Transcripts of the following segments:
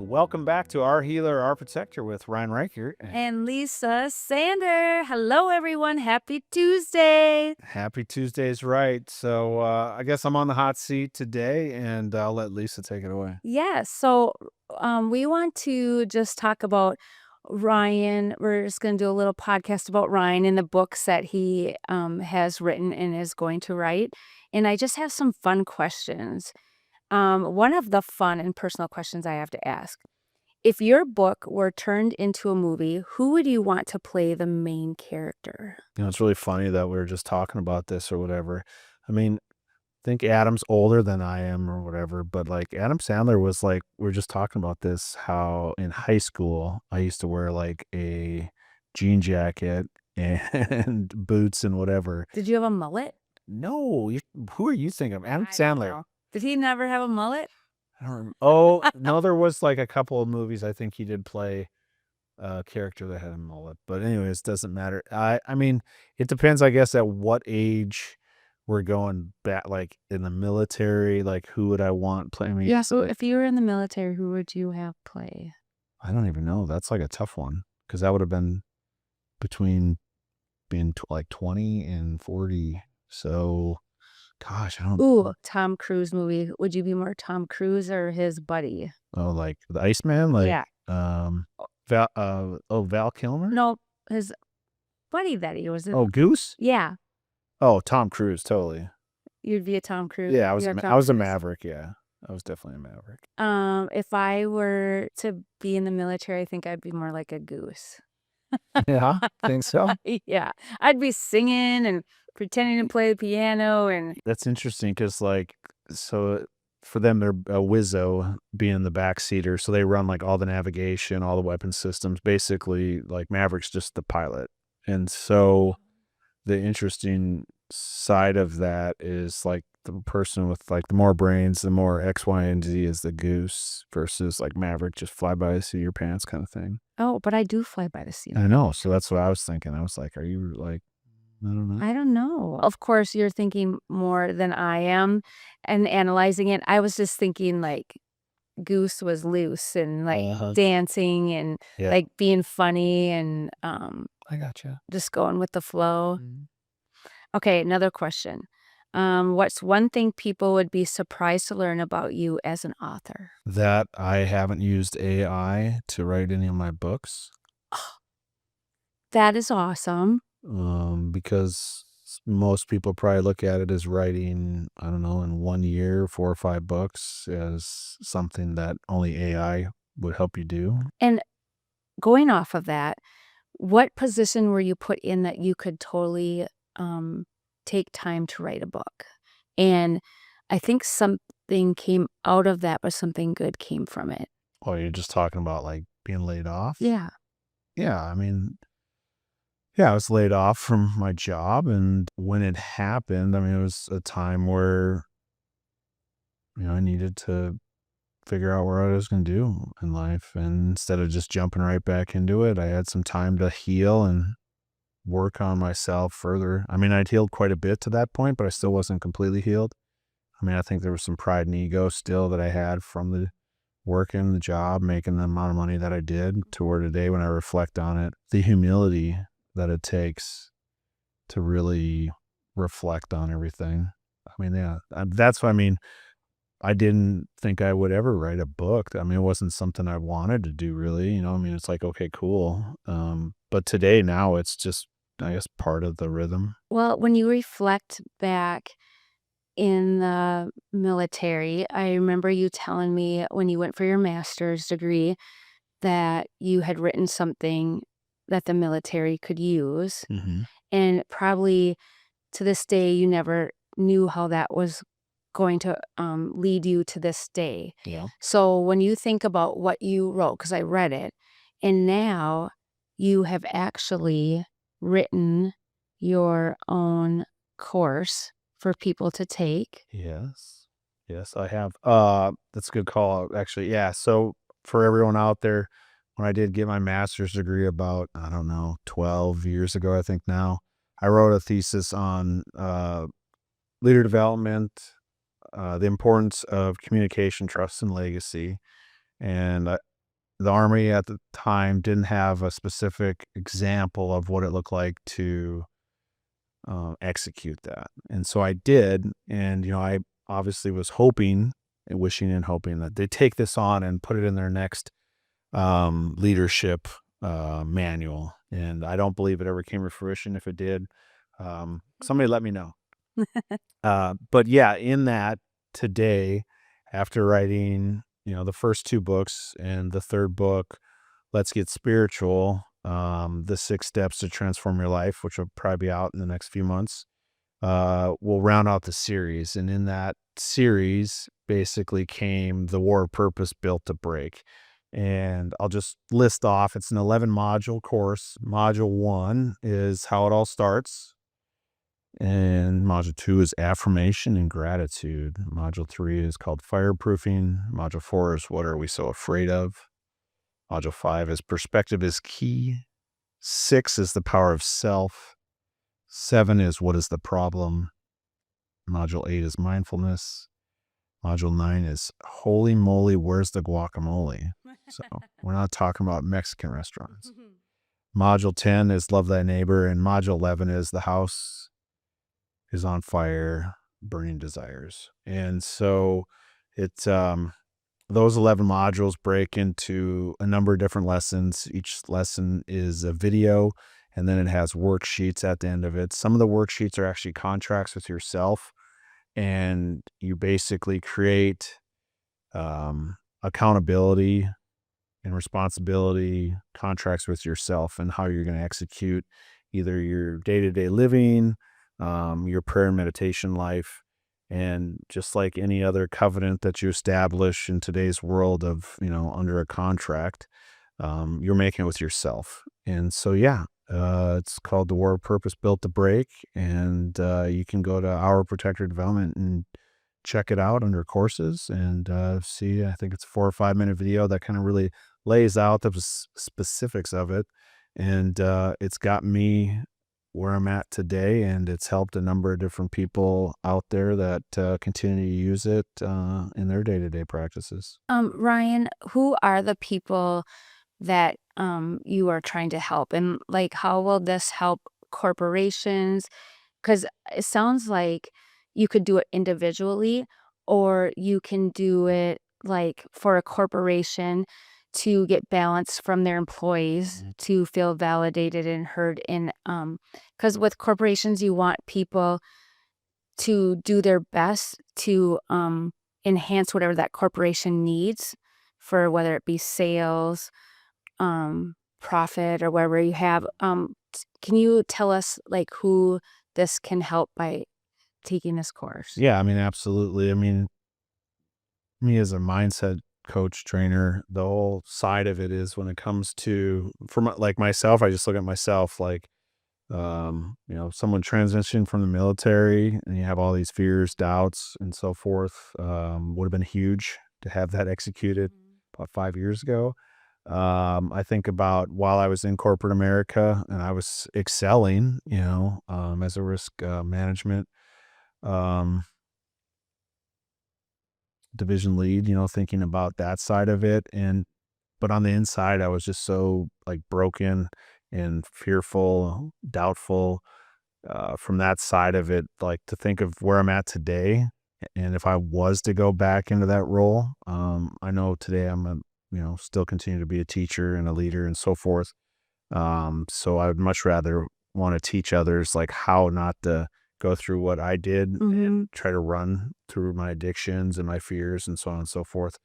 Welcome back to Our Healer, Our Protector with Ryan Reichert. And Lisa Sander. Hello, everyone. Happy Tuesday. Happy Tuesday is right. So I guess I'm on the hot seat today, and I'll let Lisa take it away. Yes. So we want to just talk about Ryan. We're just going to do a little podcast about Ryan and the books that he has written and is going to write. And I just have some fun questions. One of the fun and personal questions I have to ask. If your book were turned into a movie, who would you want to play the main character? It's really funny that we were just talking about this or whatever. I mean, I think Adam's older than I am or whatever, but like Adam Sandler was like, we are just talking about this, how in high school I used to wear like a jean jacket and boots and whatever. Did you have a mullet? No, who are you thinking of? Adam I don't Sandler. know. Did he never have a mullet? I don't remember. Oh, no, there was like a couple of movies I think he did play a character that had a mullet. But anyways, doesn't matter. I mean, it depends, I guess, at what age we're going back, like in the military, like who would I want play me? Yeah, so if you were in the military, who would you have play? I don't even know. That's like a tough one because that would have been between being like 20 and 40. So, gosh, I don't. Ooh, Tom Cruise movie. Would you be more Tom Cruise or his buddy? Oh, like the Iceman, like Yeah. Val Kilmer. No, his buddy that he was in. Oh, Goose. Yeah, Oh, Tom Cruise, totally. you'd be a Tom Cruise. Yeah, I was You're a Tom I was a Cruise. maverick. Yeah, I was definitely a maverick. If I were to be in the military, I think I'd be more like a goose. Yeah, think so. Yeah, I'd be singing and pretending to play the piano and That's interesting because, like, so for them, they're a Wizzo being the backseater, so they run like all the navigation, all the weapon systems. Basically, like Maverick's just the pilot, and so the interesting side of that is like the person with like the more brains, the more X, Y, and Z is the goose versus like Maverick, just fly by the seat of your pants kind of thing. oh, but I do fly by the seat. I know, so that's what I was thinking. I was like, are you like, I don't know. I don't know. Of course, you're thinking more than I am and analyzing it. I was just thinking like Goose was loose and like dancing and Yeah. like being funny and I gotcha. just going with the flow. Okay, another question. What's one thing people would be surprised to learn about you as an author? That I haven't used AI to write any of my books, That is awesome. because most people probably look at it as writing, I don't know, in 1 year, 4 or 5 books as something that only AI would help you do. And going off of that, what position were you put in that you could totally take time to write a book? And I think something came out of that, but something good came from it. Oh, you're just talking about like being laid off? Yeah. Yeah, I mean, yeah, I was laid off from my job, and when it happened, I mean, it was a time where, I needed to figure out what I was going to do in life. And instead of just jumping right back into it, I had some time to heal and work on myself further. I mean, I'd healed quite a bit to that point, but I still wasn't completely healed. I mean, I think there was some pride and ego still that I had from the working the job, making the amount of money that I did, to where today when I reflect on it, the humility that it takes to really reflect on everything. I mean, yeah, that's what I mean. I didn't think I would ever write a book. I mean, it wasn't something I wanted to do really, I mean, it's like, okay, cool. But today now it's just, I guess, part of the rhythm. Well, when you reflect back in the military, I remember you telling me when you went for your master's degree that you had written something that the military could use. Mm-hmm. And probably to this day, you never knew how that was going to lead you to this day. Yeah. So when you think about what you wrote, because I read it, and now you have actually written your own course for people to take. Yes. Yes, I have. That's a good call, actually. Yeah. So for everyone out there, when I did get my master's degree about, I don't know, 12 years ago, I think now, I wrote a thesis on leader development, the importance of communication, trust, and legacy. And the Army at the time didn't have a specific example of what it looked like to execute that. And so I did. And, I obviously was hoping and wishing and hoping that they take this on and put it in their next leadership manual. And I don't believe it ever came to fruition. If it did, somebody let me know. But yeah, in that today, after writing, the first two books and the third book, Let's Get Spiritual, the 6 steps to transform your life, which will probably be out in the next few months, will round out the series. And in that series basically came the War of Purpose Built to Break. And I'll just list off, it's an 11 module course. Module 1 is how it all starts. And module 2 is affirmation and gratitude. Module 3 is called fireproofing. Module 4 is what are we so afraid of? Module 5 is perspective is key. 6 is the power of self. 7 is what is the problem? Module 8 is mindfulness. Module 9 is holy moly, where's the guacamole? So we're not talking about Mexican restaurants. Module 10 is love thy neighbor. And module 11 is the house is on fire, burning desires. And so it's those 11 modules break into a number of different lessons. Each lesson is a video, and then it has worksheets at the end of it. Some of the worksheets are actually contracts with yourself, and you basically create accountability and responsibility contracts with yourself and how you're going to execute either your day-to-day living, your prayer and meditation life. And just like any other covenant that you establish in today's world of, under a contract, you're making it with yourself. And so, yeah, it's called the War of Purpose Built to Break. And you can go to Our Protector Development and check it out under courses and see, I think it's a 4 or 5 minute video that kind of really lays out the specifics of it. And it's got me where I'm at today, and it's helped a number of different people out there that continue to use it in their day-to-day practices. Ryan, who are the people that you are trying to help, and like how will this help corporations? Because it sounds like you could do it individually, or you can do it like for a corporation to get balance from their employees to feel validated and heard in because with corporations you want people to do their best to enhance whatever that corporation needs for whether it be sales, profit, or wherever you have. Can you tell us like who this can help by taking this course? Yeah, I mean, absolutely. I mean, me as a mindset coach trainer, the whole side of it is when it comes to, like myself, I just look at myself like, someone transitioned from the military and you have all these fears, doubts, and so forth. Would have been huge to have that executed about 5 years ago. I think about while I was in corporate America and I was excelling, as a risk management um, division lead, thinking about that side of it. But on the inside, I was just so like broken and fearful, doubtful from that side of it. Like to think of where I'm at today. And if I was to go back into that role, I know today still continue to be a teacher and a leader and so forth. So I would much rather want to teach others like how not to go through what I did and try to run through my addictions and my fears and so on and so forth.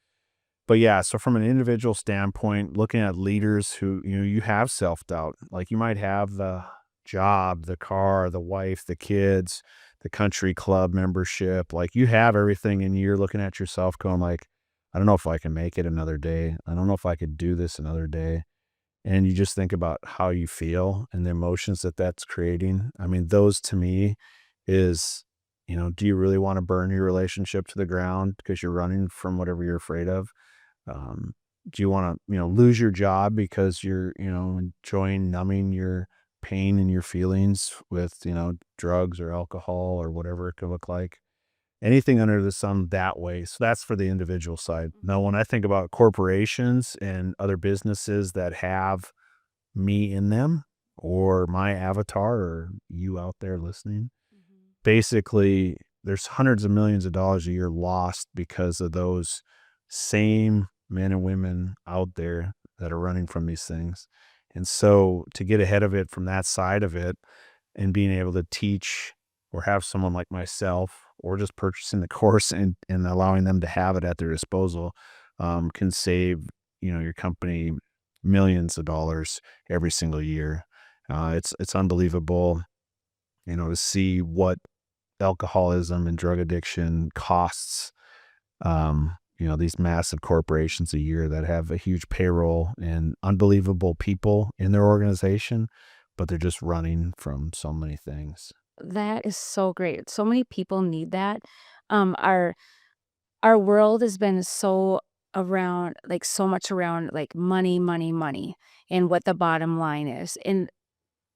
But yeah, so from an individual standpoint, looking at leaders who, you have self-doubt, like you might have the job, the car, the wife, the kids, the country club membership, like you have everything and you're looking at yourself going like, I don't know if I can make it another day. I don't know if I could do this another day. And you just think about how you feel and the emotions that that's creating. I mean, those to me is, do you really want to burn your relationship to the ground because you're running from whatever you're afraid of? Um, do you want to, lose your job because you're, enjoying numbing your pain and your feelings with, drugs or alcohol or whatever it could look like? anything under the sun that way. So that's for the individual side. Now, when I think about corporations and other businesses that have me in them or my avatar or you out there listening, Mhm. basically there's hundreds of millions of dollars a year lost because of those same men and women out there that are running from these things. And so to get ahead of it from that side of it and being able to teach or have someone like myself or just purchasing the course and allowing them to have it at their disposal can save, your company millions of dollars every single year. It's unbelievable, to see what alcoholism and drug addiction costs, these massive corporations a year that have a huge payroll and unbelievable people in their organization, but they're just running from so many things. That is so great. So many people need that. Um, our our world has been so around, like, so much around, like, money, money, money, and what the bottom line is. And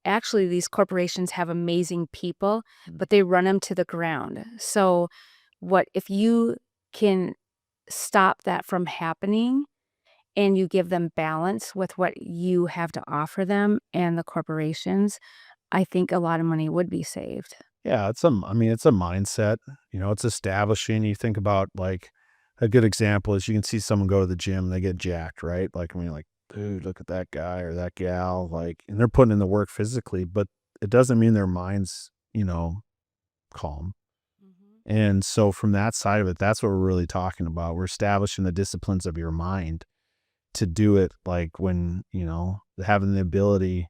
actually, these corporations have amazing people, but they run them to the ground. So, what if you can stop that from happening and you give them balance with what you have to offer them and the corporations, I think a lot of money would be saved. Yeah, it's a mindset, it's establishing. You think about like a good example is you can see someone go to the gym and they get jacked, right? Like, like, dude, look at that guy or that gal, like, and they're putting in the work physically, but it doesn't mean their mind's, calm. Mhm. And so from that side of it, that's what we're really talking about. We're establishing the disciplines of your mind to do it like when, having the ability,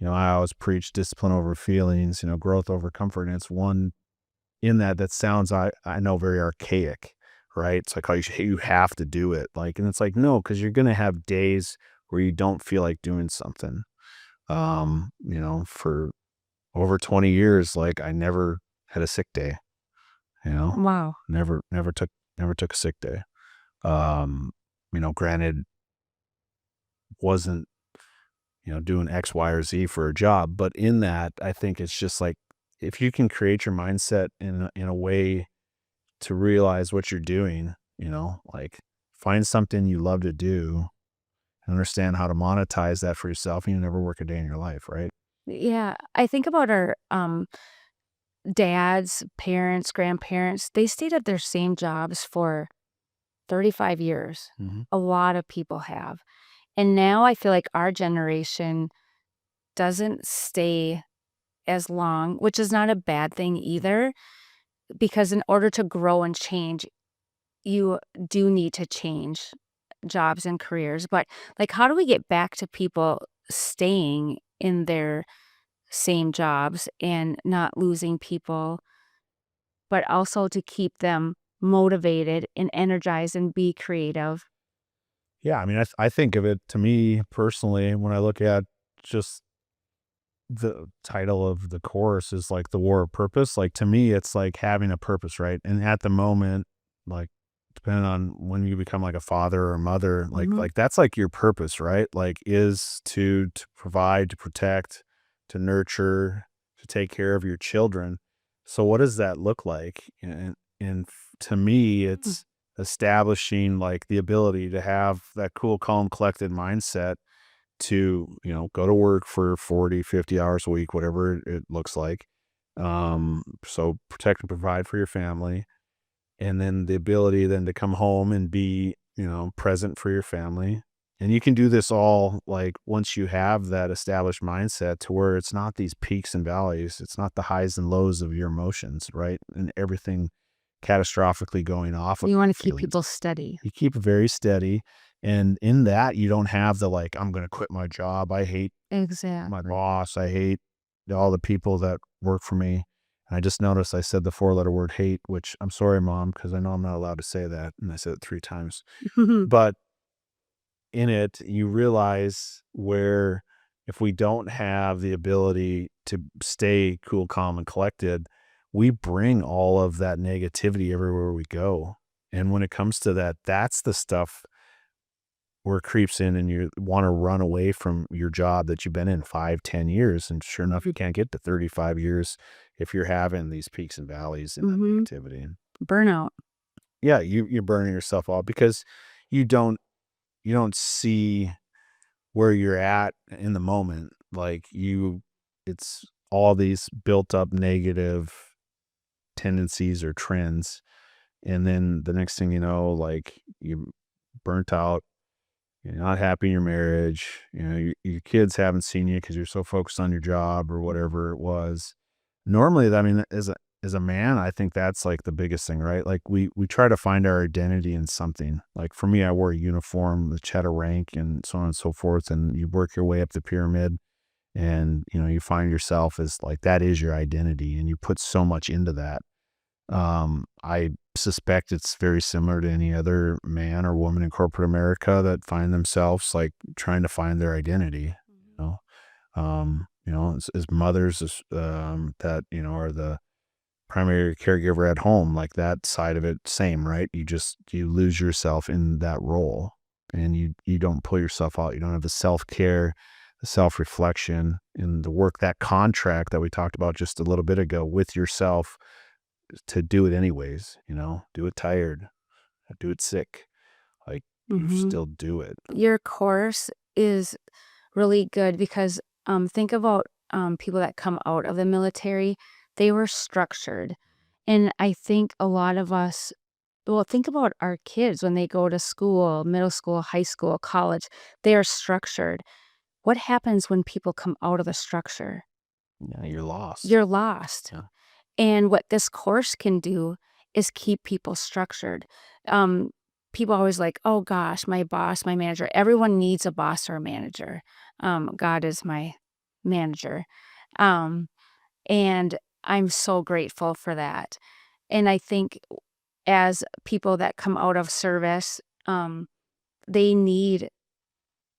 I always preach discipline over feelings, growth over comfort. And it's one in that sounds, I know, very archaic, right? It's like, oh, you have to do it. Like, and it's like, no, because you're going to have days where you don't feel like doing something. For over 20 years, like I never had a sick day, you know, Wow. never, never took a sick day. Granted, wasn't, doing X, Y, or Z for a job. But in that, I think it's just like if you can create your mindset in a way to realize what you're doing, like find something you love to do and understand how to monetize that for yourself, and you never work a day in your life, right? Yeah, I think about our dads, parents, grandparents. They stayed at their same jobs for 35 years. Hmm. A lot of people have. And now I feel like our generation doesn't stay as long, which is not a bad thing either, because in order to grow and change, you do need to change jobs and careers. But, like, how do we get back to people staying in their same jobs and not losing people, but also to keep them motivated and energized and be creative? Yeah, I mean, I think of it to me personally when I look at just the title of the course is like the war of purpose. Like to me, it's like having a purpose, right? And at the moment, like depending on when you become like a father or mother, like Mhm. like that's like your purpose, right? Like is to provide, to protect, to nurture, to take care of your children. So what does that look like? To me, Mm. it's establishing like the ability to have that cool, calm, collected mindset to, go to work for 40, 50 hours a week, whatever it looks like. So protect and provide for your family. And then the ability then to come home and be, present for your family. And you can do this all like once you have that established mindset to where it's not these peaks and valleys. It's not the highs and lows of your emotions, right? And everything catastrophically going off of You wanna keep feelings. people steady. You keep it very steady, and in that, you don't have the, like, "I'm gonna quit my job. I hate my Exactly. boss. I hate all the people that work for me." And I just noticed I said the four-letter word "hate," which I'm sorry, mom, because I know I'm not allowed to say that, and I said it 3 times. But in it, you realize where if we don't have the ability to stay cool, calm, and collected, we bring all of that negativity everywhere we go. And when it comes to that, that's the stuff where it creeps in and you want to run away from your job that you've been in 5, 10 years. And sure enough, you can't get to 35 years if you're having these peaks and valleys in that Mhm. negativity. Burnout. Yeah, you're burning yourself out because you don't see where you're at in the moment. Like it's all these built up negative tendencies or trends. And then the next thing you know, like you burnt out, you're not happy in your marriage, your kids haven't seen you because you're so focused on your job or whatever it was. Normally, I mean, as a man, I think that's like the biggest thing, right? Like we try to find our identity in something. Like for me, I wore a uniform, which had a rank and so on and so forth. And you work your way up the pyramid and you find yourself as like that is your identity and you put so much into that. I suspect it's very similar to any other man or woman in corporate America that find themselves like trying to find their identity, you know. As mothers that, are the primary caregiver at home, like that side of it, same, right? You lose yourself in that role and you don't pull yourself out. You don't have the self-care, the self-reflection and the work, that contract that we talked about just a little bit ago with yourself to do it anyways, do it tired, do it sick, like you Mhm. still do it. Your course is really good because, think about, people that come out of the military, they were structured, and I think a lot of us well, think about our kids when they go to school, middle school, high school, college, they are structured. What happens when people come out of the structure? Yeah, you're lost. You're lost. Yeah. And what this course can do is keep people structured. Um, People always like, "Oh gosh, my boss, my manager." Everyone needs a boss or a manager. God is my manager. Um, and I'm so grateful for that. And I think as people that come out of service, they need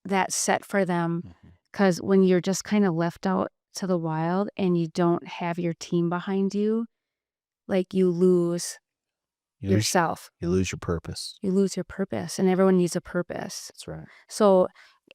that set for them Mhm. because when you're just kind of left out to the wild and you don't have your team behind you, like you lose You lose yourself. you lose your purpose. You lose your purpose, and everyone needs a purpose. That's right. So,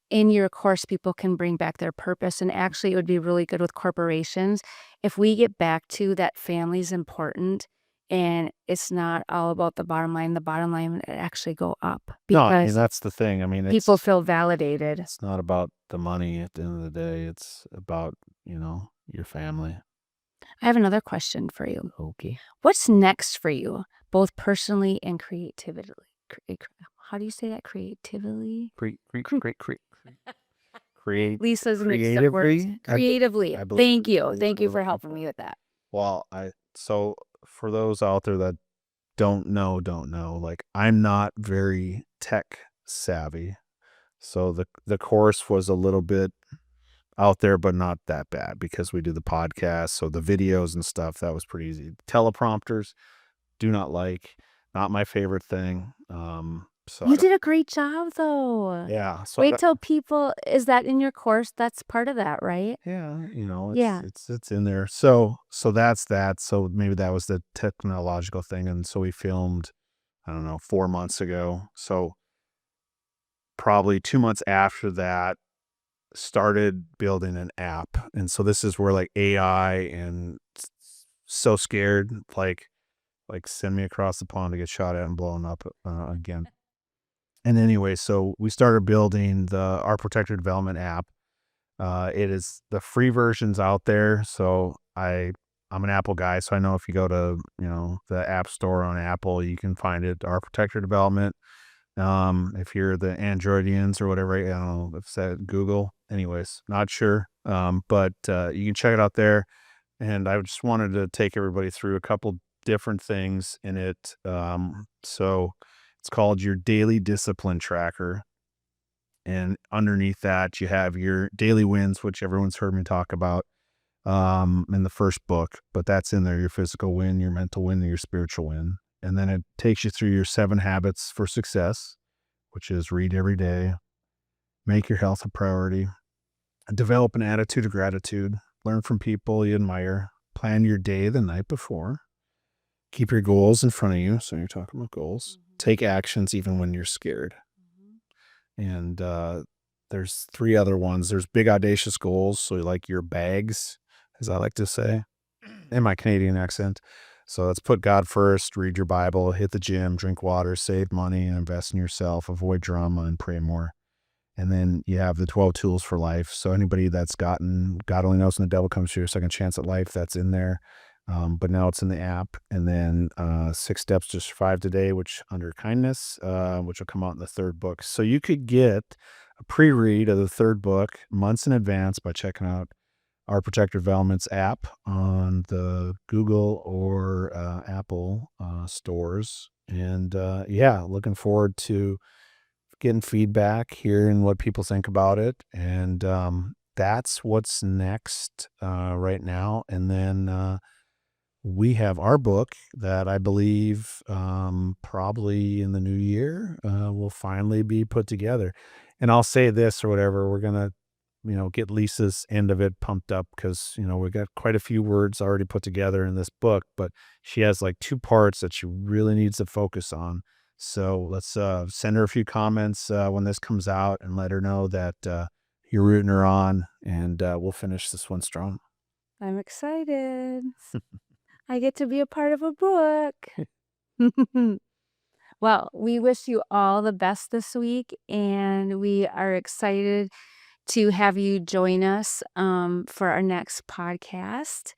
in your course, people can bring back their purpose, and actually, it would be really good with corporations if we get back to that family's important and it's not all about the bottom line would actually go up No, and because that's the thing. I mean, people feel validated. it's not about the money at the end of the day. It's about, your family. I have another question for you. Okay. What's next for you, both personally and creatively? How do you say that? Creatively? Create Lisa's mixed up words. creatively. Creatively. I believe Thank you. is Thank what you I'm for looking helping for. me with that. Well, so for those out there that don't know, like I'm not very tech savvy. So the course was a little bit out there, but not that bad because we do the podcast. So the videos and stuff, that was pretty easy. Teleprompters, do not like, not my favorite thing. So You did a great job, though. yeah, so Wait till people is that in your course? That's part of that, right? yeah, Yeah. it's in there. So that's that. So maybe that was the technological thing. And so we filmed, I don't know, 4 months ago. So probably 2 months after that, started building an app. And so this is where like AI and so scared, like send me across the pond to get shot at and blown up again. And anyway, so we started building our protector development app. It is the free versions out there. So I'm an Apple guy, so I know if you go to the App Store on Apple, you can find it. Our protector development. If you're the Androidians or whatever, I don't know if it's at Google. Anyways, not sure. But you can check it out there. And I just wanted to take everybody through a couple different things in it. So it's called your daily discipline tracker. And underneath that, you have your daily wins, which everyone's heard me talk about in the first book, but that's in there, your physical win, your mental win, and your spiritual win. And then it takes you through your 7 habits for success, which is read every day, make your health a priority, develop an attitude of gratitude, learn from people you admire, plan your day the night before, keep your goals in front of you. So you're talking about goals, take actions even when you're scared. And there's 3 other ones. There's big audacious goals. So like your bags, as I like to say in my Canadian accent. So let's put God first, read your Bible, hit the gym, drink water, save money, and invest in yourself, avoid drama, and pray more. And then you have the 12 tools for life. So anybody that's gotten God only knows when the devil comes to your second chance at life, that's in there. But now it's in the app. And then 6 steps to survive today, which under kindness, which will come out in the third book. So you could get a pre-read of the third book months in advance by checking out our Protector Developments app on the Google or Apple stores. And yeah, looking forward to getting feedback, hearing what people think about it. And that's what's next right now. And then we have our book that I believe probably in the new year will finally be put together. And I'll say this or whatever, we're going to, get Lisa's end of it pumped up because, we've got quite a few words already put together in this book, but she has like 2 parts that she really needs to focus on. So let's send her a few comments when this comes out and let her know that you're rooting her on, and we'll finish this one strong. I'm excited. I get to be a part of a book. Well, we wish you all the best this week, and we are excited to have you join us for our next podcast.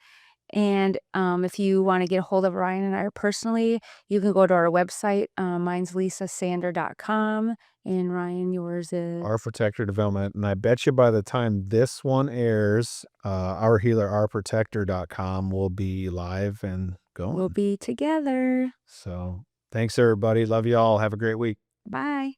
And if you want to get a hold of Ryan and I personally, you can go to our website. Mine's lisasander.com, and Ryan, yours is Our Protector Development. And I bet you by the time this one airs, our healer, ourprotector.com will be live and going. We'll be together. So thanks, everybody. Love you all. Have a great week. Bye.